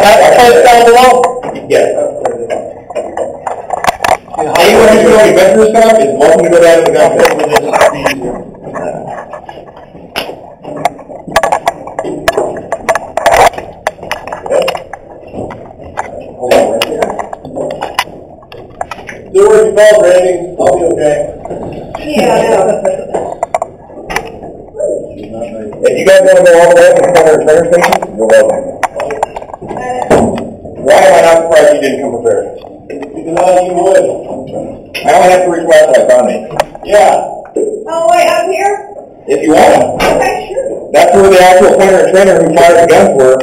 I post down below? Yes. Anyone who's doing adventure stuff is welcome to go down to the gun pit with this. Hold on right there. Do what you call, Randy. I'll be okay. Yeah, I know. If you guys want to go all the way to the corner trainer station, you're welcome. Why am I not surprised you didn't come prepared? Because you would. I only have 3 flashlights on me. Yeah. Oh, wait, I'm here? If you want. Okay, sure. That's where the actual pointer and trainer who fired the guns were.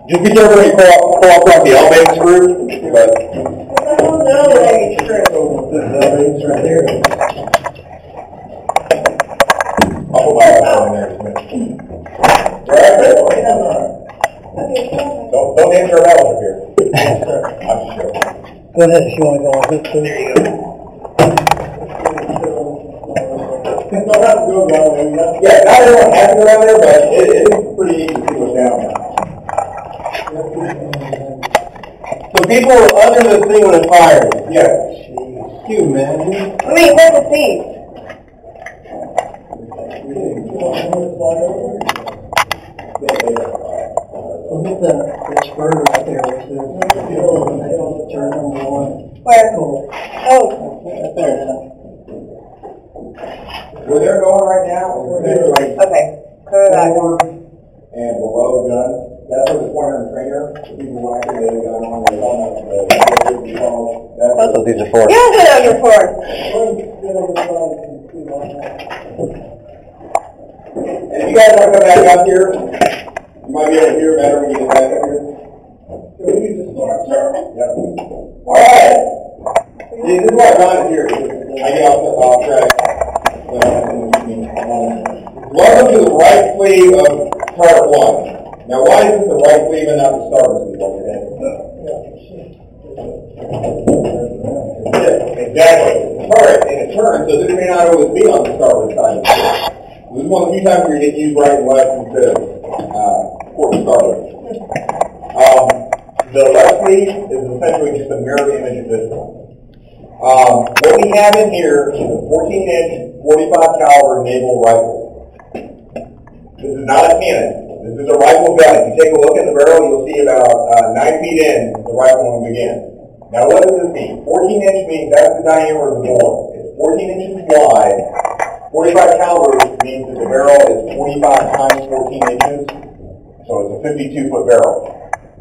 Just be careful when you pull off the elevator screw. But Oh, no, it's true. It's right there. I'll put my phone in there in just a minute. Don't answer a up here. I'm just joking. Go ahead if you want to go on this. There you go. Don't have to go down there. Yeah, not everyone has to go down there, but it is pretty easy to see what's down there. So people were under this thing when it fired. Yeah. Jeez, you imagine? I mean, what's the thing? Look at that spur right there. Turn number 1. Where? Cool. Oh, Right there. Where they're going right now, is like okay. Clear that. forward and below the gun. That's where the pointer and trainer, the people who activated the gun on, they're talking about That's what these are for. Yeah, good on your fork. And if you guys want to come back up here, you might be able to hear better when you get back up here. Yep. All right. See, this is why Ron is here. I get off track. Welcome to the right sleeve of part 1. Now, why is this the right sleeve and not the starboard sleeve over there? Yeah, exactly. Alright, and it turns, so this may not always be on the starboard side. This is one of the few times where you get used right and left instead of port and starboard. The left sleeve is essentially just a mirror image of this one. What we have in here is a 14-inch 45 caliber naval rifle. This is not a cannon. This is a rifle gun. If you take a look at the barrel, you'll see about 9 feet in, the rifle will begin. Now what does this mean? 14-inch means that's the diameter of the bore. It's 14 inches wide. 45 caliber means that the barrel is 45 times 14 inches. So it's a 52-foot barrel.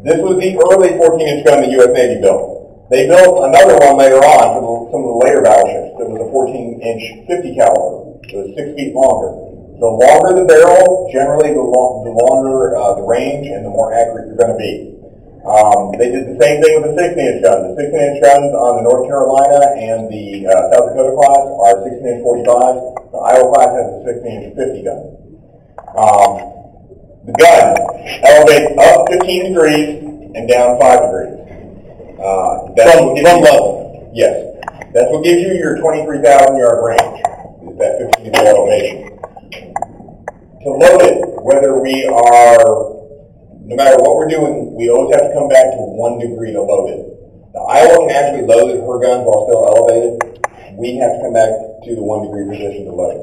This was the early 14-inch gun the U.S. Navy built. They built another one later on for some of the later battleships that was a 14-inch 50 caliber. It was 6 feet longer. The longer the barrel, generally the longer the range and the more accurate you're going to be. They did the same thing with the 16-inch gun. The 16-inch guns on the North Carolina and the South Dakota class are 16-inch 45s. The Iowa class has the 16-inch 50 gun. The gun elevates up 15 degrees and down 5 degrees. From level. Yes. That's what gives you your 23,000 yard range, is that 15 degree elevation. To load it, whether we are, no matter what we're doing, we always have to come back to 1 degree to load it. The Iowa can actually load her guns while still elevated. We have to come back to the 1 degree position to load it.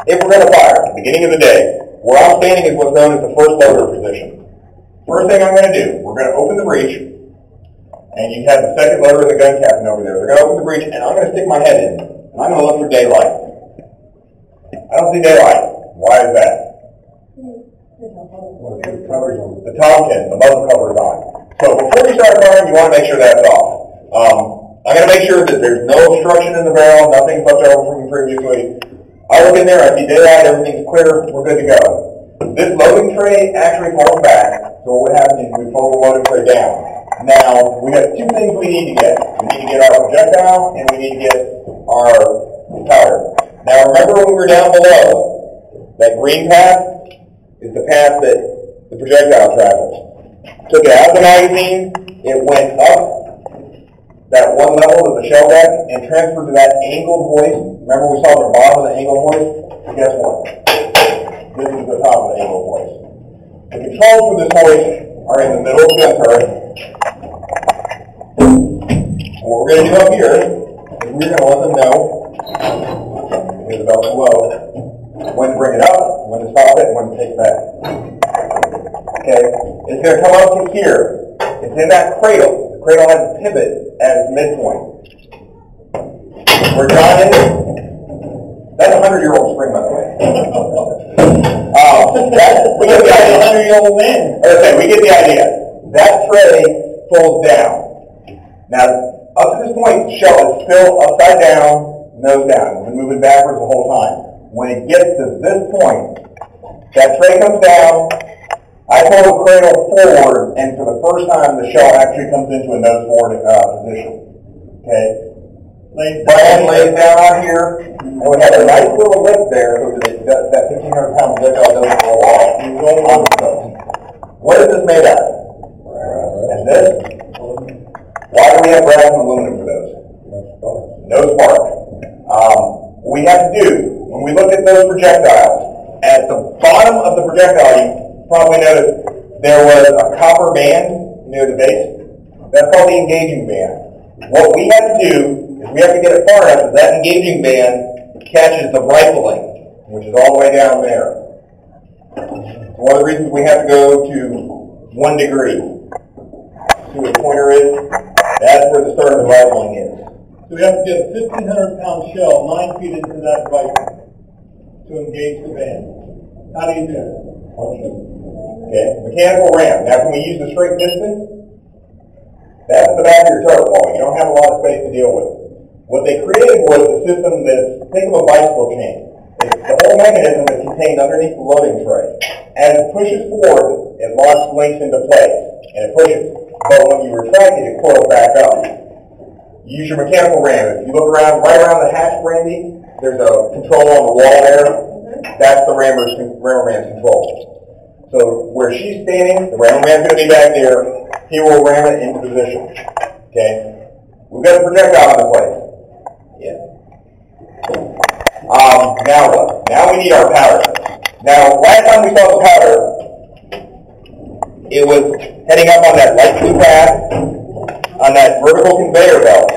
If we're going to fire at the beginning of the day, where I'm standing is what's known as the first loader position. First thing I'm going to do, we're going to open the breech, and you have the second loader and the gun captain over there. They're going to open the breech, and I'm going to stick my head in, and I'm going to look for daylight. I don't see daylight. Why is that? The top tin, the muzzle cover is on. So before you start firing, you want to make sure that's off. I'm going to make sure that there's no obstruction in the barrel, nothing's left over from previously. I look in there, I see daylight, everything's clear, we're good to go. This loading tray actually falls back, so what happens is we fold the loading tray down. Now, we have 2 things we need to get. We need to get our projectile, and we need to get our powder. Now, remember when we were down below, that green path is the path that the projectile travels. Took it out of the magazine, it went up that one level of the shell deck and transferred to that angled hoist. Remember we saw the bottom of the angled hoist? Guess what? This is the top of the angled hoist. The controls for this hoist are in the middle of the gun turret. What we're going to do up here is we're going to let them know, it's about to low, when to bring it up, when to stop it, and when to take it back. Okay? It's going to come up to here. It's in that cradle. The cradle has a pivot at its midpoint. Where John is, that's a 100-year-old spring, by the way. We get the idea. 100-year-old man. Okay, we get the idea. That tray folds down. Now, up to this point, the shell is still upside down, nose down. It's been moving backwards the whole time. When it gets to this point, that tray comes down. I pull the cradle forward, and for the first time, the shell actually comes into a nose forward position. Okay? Brian lays down on here, and we have a nice little lift there so that that 1,500-pound projectile doesn't roll off. What is this made out of? And this? Why do we have brass and aluminum for those? No spark. What we have to do, when we look at those projectiles, at the bottom of the projectile, you probably noticed there was a copper band near the base. That's called the engaging band. What we have to do is we have to get it far enough that that engaging band catches the rifling, which is all the way down there. So one of the reasons we have to go to 1 degree. See where the pointer is? That's where the start of the rifling is. So we have to get a 1,500-pound shell 9 feet into that rifle to engage the band. How do you do that? Okay, mechanical ram. Now can we use the straight piston? That's the back of your turret wall. You don't have a lot of space to deal with. What they created was a system that's, think of a bicycle chain. It's the whole mechanism is contained underneath the loading tray. As it pushes forward, it locks links into place, and it pushes. But when you retract it, it coils back up. You use your mechanical ram. If you look around, right around the hatch, Brandy, there's a control on the wall there. That's the rammer's control. So where she's standing, the rammer man's going to be back there. He will ram it into position. Okay? We've got the projectile into place. Yeah. Now what? Now we need our powder. Now, last time we saw the powder, it was heading up on that light blue path, on that vertical conveyor belt.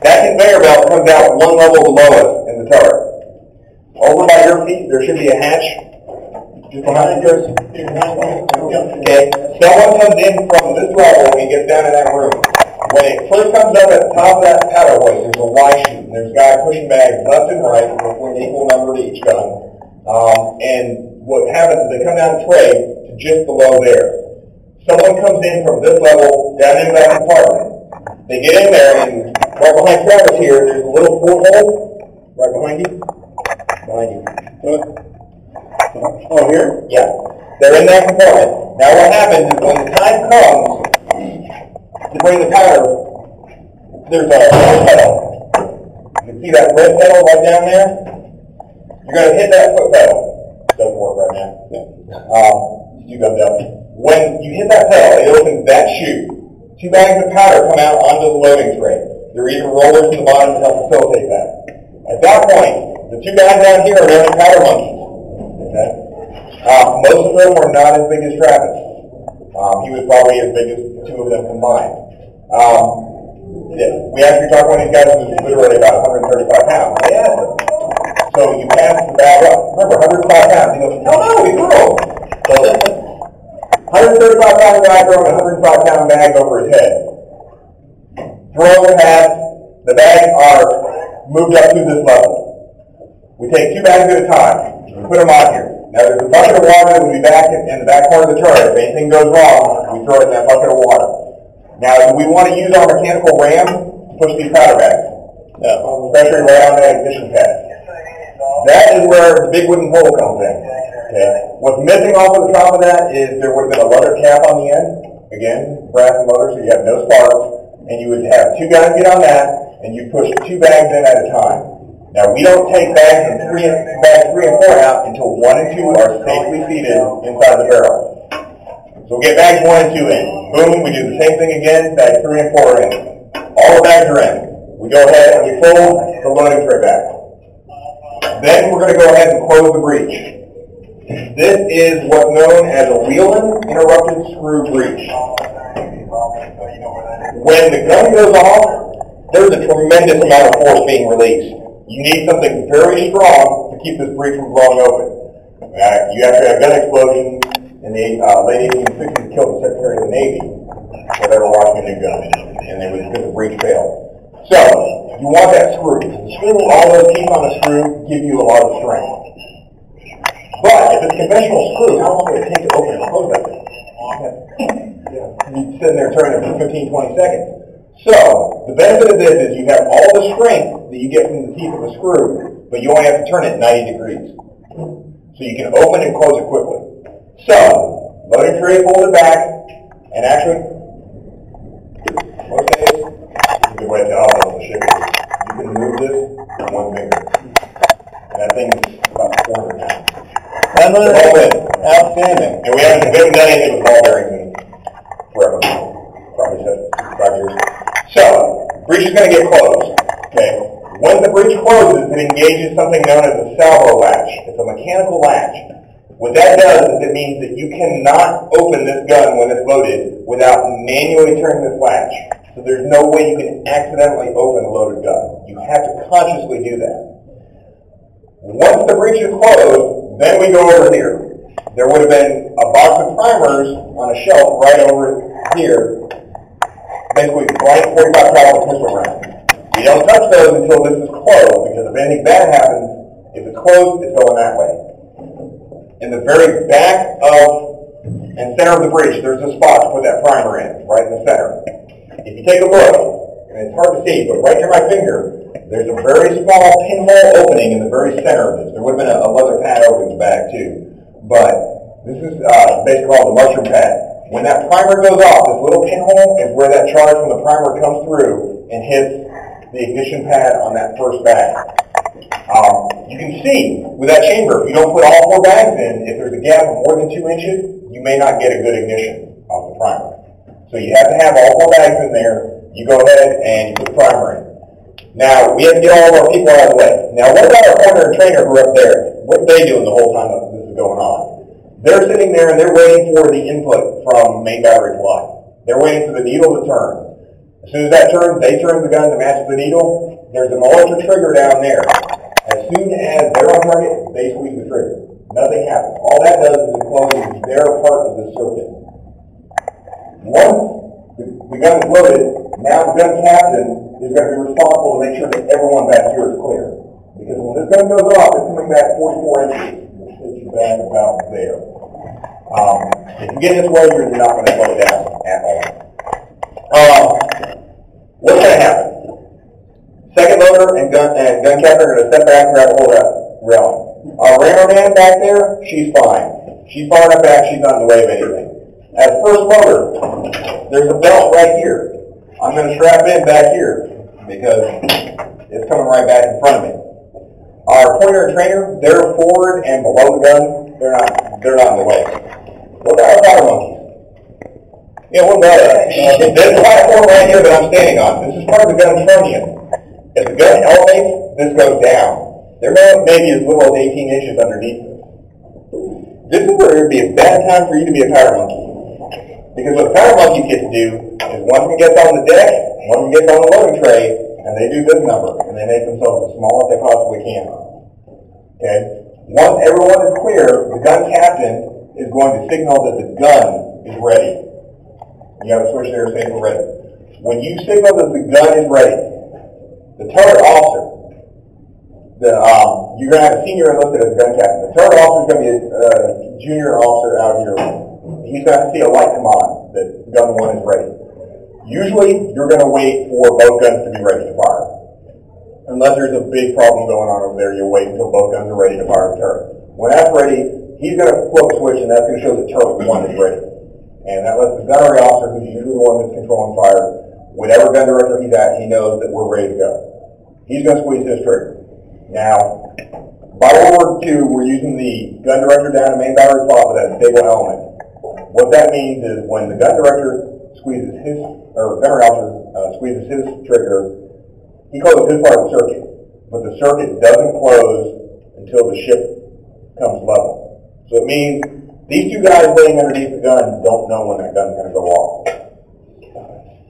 That conveyor belt comes out one level below us in the turret. Over by your feet, there should be a hatch. Just behind yours. Okay. Someone comes in from this level and gets down in that room. When it first comes up at the top of that powder hoist, there's a Y chute, and there's a guy pushing bags left and right with an equal number to each gun. And what happens is they come down the tray to just below there. Someone comes in from this level down into that compartment. They get in there, and right behind Travis here, there's a little porthole right behind you. Behind you. Oh, here? Yeah. They're in that compartment. Now what happens is when the time comes to bring the powder, there's a foot pedal. You can see that red pedal right down there? You're going to hit that foot pedal. It doesn't work right now. You go down. When you hit that pedal, it opens that chute. 2 bags of powder come out onto the loading tray. There are even rollers in the bottom to help facilitate that. At that point, the 2 guys down here are running powder monkeys. Okay? Most of them were not as big as Travis. He was probably as big as 2 of them combined. We actually talked to one of these guys who was literally about 135 pounds. I asked him, so you pass the bag up. Remember, 105 pounds. He goes, no, we threw him. So 135-pound guy throwing a 105-pound bag over his head. Throw the pass. The bags are moved up to this level. We take 2 bags at a time. We put them on here. Now there's a bucket of water that will be back in the back part of the turret. If anything goes wrong, we throw it in that bucket of water. Now, do we want to use our mechanical ram to push these powder bags? No. Especially right on that ignition pad. That is where the big wooden hole comes in. Okay. What's missing off of the top of that is there would have been a leather cap on the end. Again, brass and leather, so you have no sparks. And you would have 2 guys get on that, and you push 2 bags in at a time. Now, we don't take bags 3 and 4 out until 1 and 2 are safely seated inside the barrel. So we'll get bags 1 and 2 in. Boom, we do the same thing again, bags 3 and 4 are in. All the bags are in. We go ahead and we fold the loading tray back. Then we're going to go ahead and close the breech. This is what's known as a Wheeling interrupted screw breach. When the gun goes off, there's a tremendous amount of force being released. You need something very strong to keep this breech from blowing open. You actually had a gun explosion in the late 1860s killed the Secretary of the Navy while they were watching a new gun, and it was because the breech failed. So, you want that screw. All those teeth on the screw give you a lot of strength. But if it's a conventional screw, how long would it take to open and close that thing? You're sitting there turning it for 15, 20 seconds. So, the benefit of this is you have all the strength that you get from the teeth of a screw, but you only have to turn it 90 degrees. So you can open and close it quickly. So, loading tray, fold it back, and actually, most days, it's a good way to tell how the ship is. You can move this with one finger. That thing is about 400 pounds. Outstanding. And we haven't done anything with ball bearings in forever. Probably 5 years. So, breech is going to get closed. Okay. When the breech closes, it engages something known as a salvo latch. It's a mechanical latch. What that does is it means that you cannot open this gun when it's loaded without manually turning this latch. So there's no way you can accidentally open a loaded gun. You have to consciously do that. Once the breech is closed, then we go over here. There would have been a box of primers on a shelf right over here, basically blank 45 caliber pistol rounds. You don't touch those until this is closed, because if anything bad happens, if it's closed, it's going that way. In the very back of and center of the breech, there's a spot to put that primer in, right in the center. If you take a look, and it's hard to see, but right near my finger, there's a very small pinhole opening in the very center of this. There would have been a leather pad over the back too, but this is basically called the mushroom pad. When that primer goes off, this little pinhole is where that charge from the primer comes through and hits the ignition pad on that first bag. You can see with that chamber, if you don't put all 4 bags in, if there's a gap of more than 2 inches, you may not get a good ignition off the primer. So you have to have all 4 bags in there. You go ahead and you put the primer in. Now, we have to get all of our people out of the way. Now, what about our pointer and trainer who are up there? What are they doing the whole time that this is going on? They're sitting there and they're waiting for the input from main battery to light. They're waiting for the needle to turn. As soon as that turns, they turn the gun to match the needle. There's an electric trigger down there. As soon as they're on target, they squeeze the trigger. Nothing happens. All that does is it closes their part of the circuit. Once the gun is loaded, now the gun captain is going to be responsible to make sure that everyone back here is clear. Because when this gun goes off, it's coming back 44 inches. Which hits you back about there. If you get this way, you're not going to slow it down at all. What's going to happen? Second loader and gun captain are going to step back and grab a hold of that railing. Our rammer man back there, she's fine. She's far enough back, she's not in the way of anything. As first loader, there's a belt right here. I'm going to strap in back here because it's coming right back in front of me. Our pointer and trainer, they're forward and below the gun. They're not in the way. What about our powder monkeys? Yeah, what about that? This platform right here that I'm standing on, this is part of the gun's trunnion. If the gun elevates, this goes down. There may be as little as 18 inches underneath this. This is where it would be a bad time for you to be a powder monkey. Because what the powder monkeys get to do is one of them gets on the deck, one of them gets on the loading tray, and they do this number, and they make themselves as small as they possibly can. Okay? Once everyone is clear, the gun captain is going to signal that the gun is ready. You have a switch there saying we're ready. When you signal that the gun is ready, the turret officer, you're going to have a senior enlisted as a gun captain. The turret officer is going to be a junior officer out here. He's going to have to see a light come on that gun 1 is ready. Usually, you're going to wait for both guns to be ready to fire. Unless there's a big problem going on over there, you'll wait until both guns are ready to fire the turret. When that's ready, he's going to flip a switch, and that's going to show that turret 1 is ready. And that lets the gunnery officer, who's usually the one that's controlling fire, whatever gun director he's at, he knows that we're ready to go. He's going to squeeze his trigger. Now, by World War II, we're using the gun director down in main battery plot with that stable element. What that means is when the gun director squeezes his, or gunnery officer squeezes his trigger, he closes his part of the circuit. But the circuit doesn't close until the ship comes level. So it means these two guys laying underneath the gun don't know when that gun's going to go off.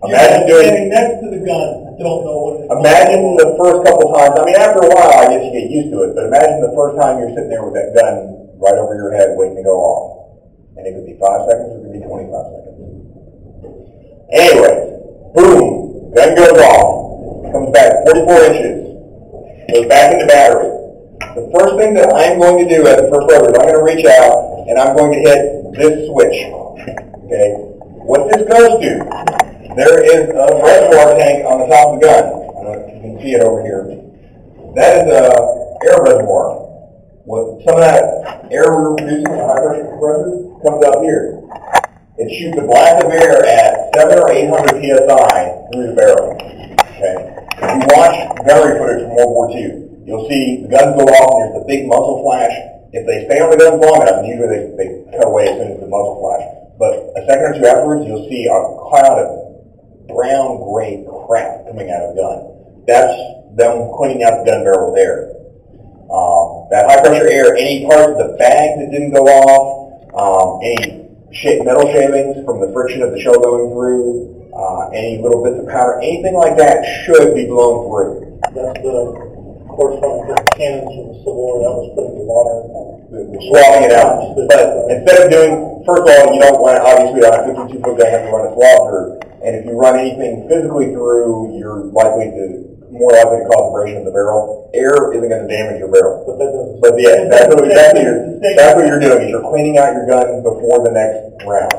Imagine standing next to the gun, don't know what it's Imagine the first couple times, I mean after a while I guess you get used to it, but imagine the first time you're sitting there with that gun right over your head waiting to go off. And it could be 5 seconds or it could be 25 seconds. Anyway, boom, gun goes off, comes back 44 inches, goes back into battery. The first thing that I'm going to do as a first loader is I'm going to reach out and I'm going to hit this switch. Okay, what this goes to, there is a reservoir tank on the top of the gun. I don't know if you can see it over here. That is a air reservoir. What some of that air we're producing, the high pressure compressors, comes up here. It shoots a blast of air at 700 or 800 psi through the barrel. Okay. If you watch gunnery footage from World War II, you'll see the guns go off and there's the big muzzle flash. If they stay on the guns long enough, usually they cut away as soon as the muzzle flash. But a second or two afterwards, you'll see a cloud of brown-gray crap coming out of the gun. That's them cleaning out the gun barrel there. That high-pressure air, any part of the bag that didn't go off, any metal shavings from the friction of the shell going through, any little bits of powder, anything like that should be blown through. That's the corresponding to the cannons from the Civil War that was putting the water swabbing it out. But instead of doing, first of all, you don't want to, obviously on a 52-foot gun, you have to run a swab through. And if you run anything physically through, you're more likely to cause abrasion of the barrel. Air isn't going to damage your barrel. But yeah, that's what you're doing, is you're cleaning out your gun before the next round.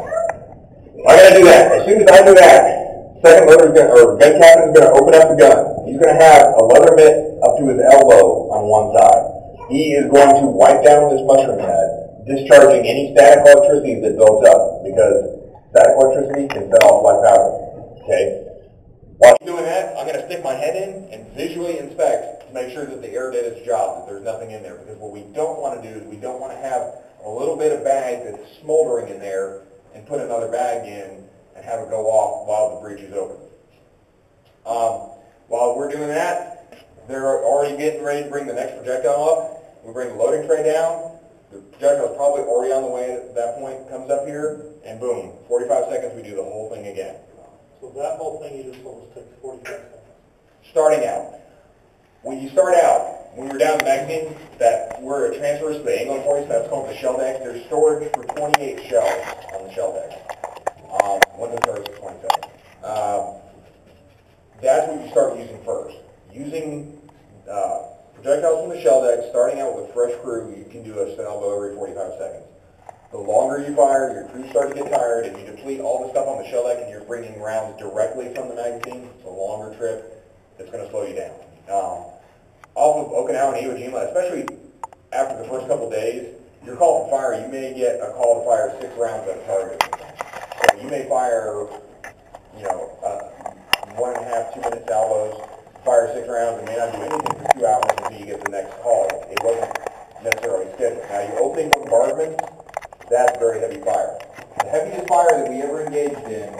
I got to do that. As soon as I do that, second loader's gun captain's going to open up the gun. He's going to have a leather mitt up to his elbow on one side. He is going to wipe down this mushroom head, discharging any static electricity that builds up, because static electricity can set off like powder. Okay? While he's doing that, I'm going to stick my head in and visually inspect to make sure that the air did its job, that there's nothing in there. Because what we don't want to do is we don't want to have a little bit of bag that's smoldering in there and put another bag in and have it go off while the breech is open. While we're doing that, they're already getting ready to bring the next projectile up. We bring the loading tray down. The projectile is probably already on the way at that point, comes up here, and boom, 45 seconds, we do the whole thing again. So that whole thing you just told us takes 45 seconds. Starting out. When you start out, when you're down the magazine, that where it transfers to the angle points, that's called the shell deck. There's storage for 28 shells on the shell deck. When the storage is 27. That's what you start using first. Using projectiles from the shell deck, starting out with a fresh crew, you can do a salvo every 45 seconds. The longer you fire, your crews start to get tired. If you deplete all the stuff on the shell deck and you're bringing rounds directly from the magazine, it's a longer trip. It's going to slow you down. Off of Okinawa and Iwo Jima, especially after the first couple of days, your call for fire, you may get a call to fire 6 rounds at a target. So you may fire, 1.5, 2 minute salvos, fire 6 rounds, and may not do anything for 2 hours until you get the next call. It wasn't necessarily scheduled. Now, your opening bombardment, that's very heavy fire. The heaviest fire that we ever engaged in,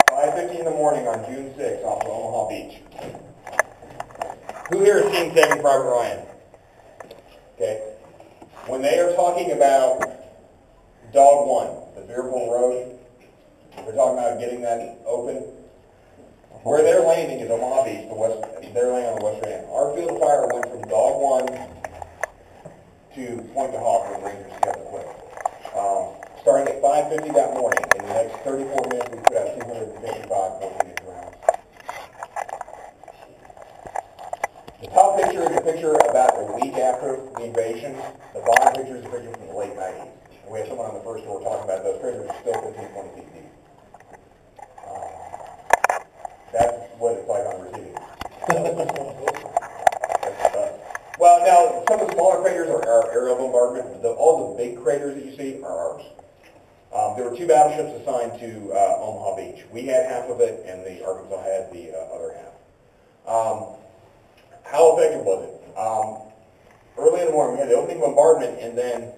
5:50 in the morning on June 6th off of Omaha Beach. Who here has seen Saving Private Ryan? Okay. When they are talking about Dog 1, the Veerpool Road, they're talking about getting that open. Where they're landing is Omaha Beach, they're laying on the west end. Our field of fire went from Dog 1 to Point to Hawk, where the Rangers kept the quick. Starting at 5:50 that morning, in the next 34 minutes, we put out 255 14-inch rounds. The top picture is a picture about a week after the invasion. The bottom picture is a picture from the late 90s. And we have someone on the first floor talking about those pictures are still 15, 20 feet deep. That's what it's like on receiving. Well, now, some of the smaller craters are aerial bombardment. All the big craters that you see are ours. There were 2 battleships assigned to Omaha Beach. We had half of it, and the Arkansas had the other half. How effective was it? Early in the morning, we had the opening bombardment, and then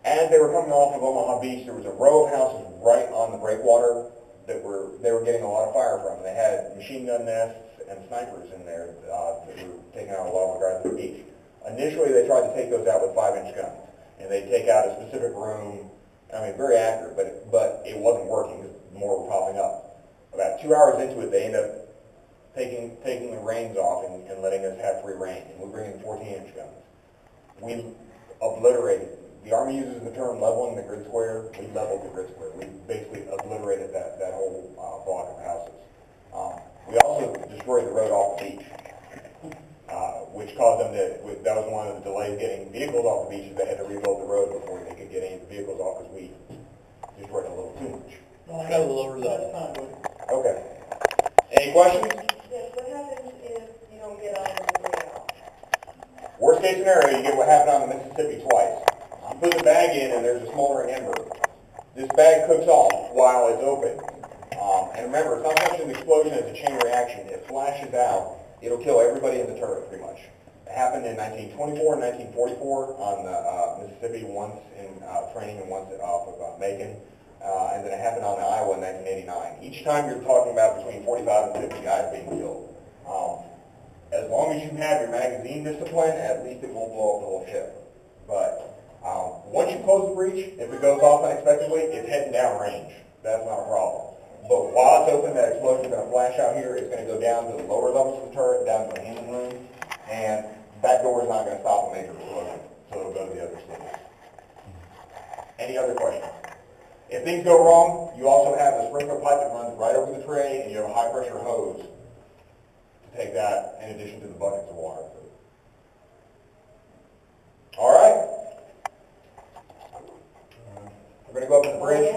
as they were coming off of Omaha Beach, there was a row of houses right on the breakwater that they were getting a lot of fire from. They had machine gun nests and snipers in there that were taking out a lot of guys on the beach. Initially, they tried to take those out with 5-inch guns. and they'd take out a specific room. I mean, very accurate, but it wasn't working because more were popping up. About 2 hours into it, they end up taking the reins off and letting us have free reign, and we bring in 14-inch guns. We obliterated. The Army uses the term leveling the grid square. We leveled the grid square. We basically obliterated that whole block of houses. We also destroyed the road off the beach, which caused them to, that was one of the delays getting vehicles off the beach, is they had to rebuild the road before they could get any of the vehicles off because we destroyed it a little too much. That was lower that. Okay. Any questions? Yes, what happens if you don't get on the rail? Worst case scenario, you get what happened on the Mississippi twice. You put the bag in and there's a smoldering ember. This bag cooks off while it's open. And remember, it's not so much an explosion as a chain reaction. It flashes out. It'll kill everybody in the turret, pretty much. It happened in 1924 and 1944 on the Mississippi, once in training and once off of Macon. And then it happened on the Iowa in 1989. Each time you're talking about between 45 and 50 guys being killed. As long as you have your magazine discipline, at least it won't blow up the whole ship. But once you close the breach, if it goes off unexpectedly, it's heading down range. That's not a problem. But while it's open, that explosion is going to flash out here. It's going to go down to the lower levels of the turret, down to the engine room, and that door is not going to stop a major explosion, so it'll go to the other stages. Any other questions? If things go wrong, you also have a sprinkler pipe that runs right over the tray, and you have a high-pressure hose to take that in addition to the buckets of water. All right. We're going to go up to the bridge.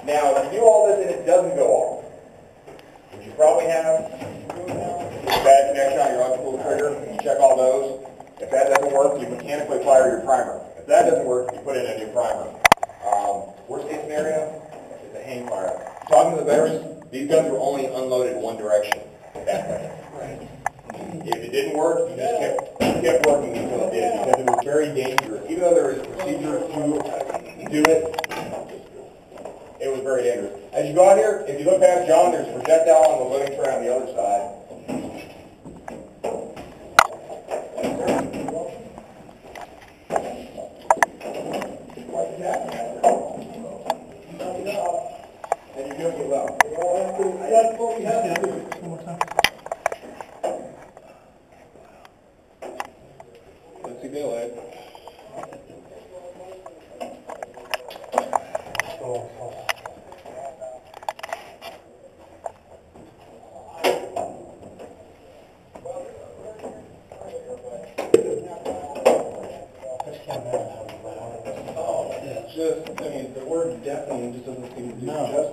Now, if you do all this and it doesn't go off, which you probably have, a bad connection on your electrical trigger, you check all those. If that doesn't work, you mechanically fire your primer. If that doesn't work, you put in a new primer. Worst case scenario is a hang fire. Talking to the veterans, these guns were only unloaded one direction. If it didn't work, you just kept working until it did, because it was very dangerous. Even though there is procedures to do it, it was very dangerous. As you go out here, if you look past John, there's a projectile on the loading tray on the other side. And you're doing it well. That's what we have to do. One more time. Let's see, Bill, Ed. I mean, the word deafening just doesn't seem to do justice.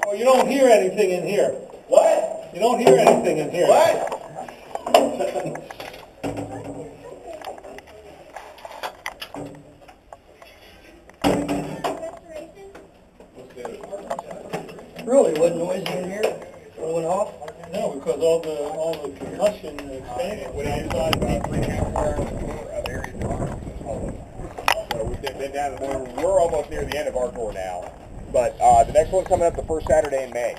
Well, you don't hear anything in here. What? You don't hear anything in here. What? Really, wasn't noisy in here when it went off? No, because all the concussion expanded. When I inside about 3.5 hours of areas of our so we've been down to we're almost near the end of our tour now. But the next one's coming up the first Saturday in May.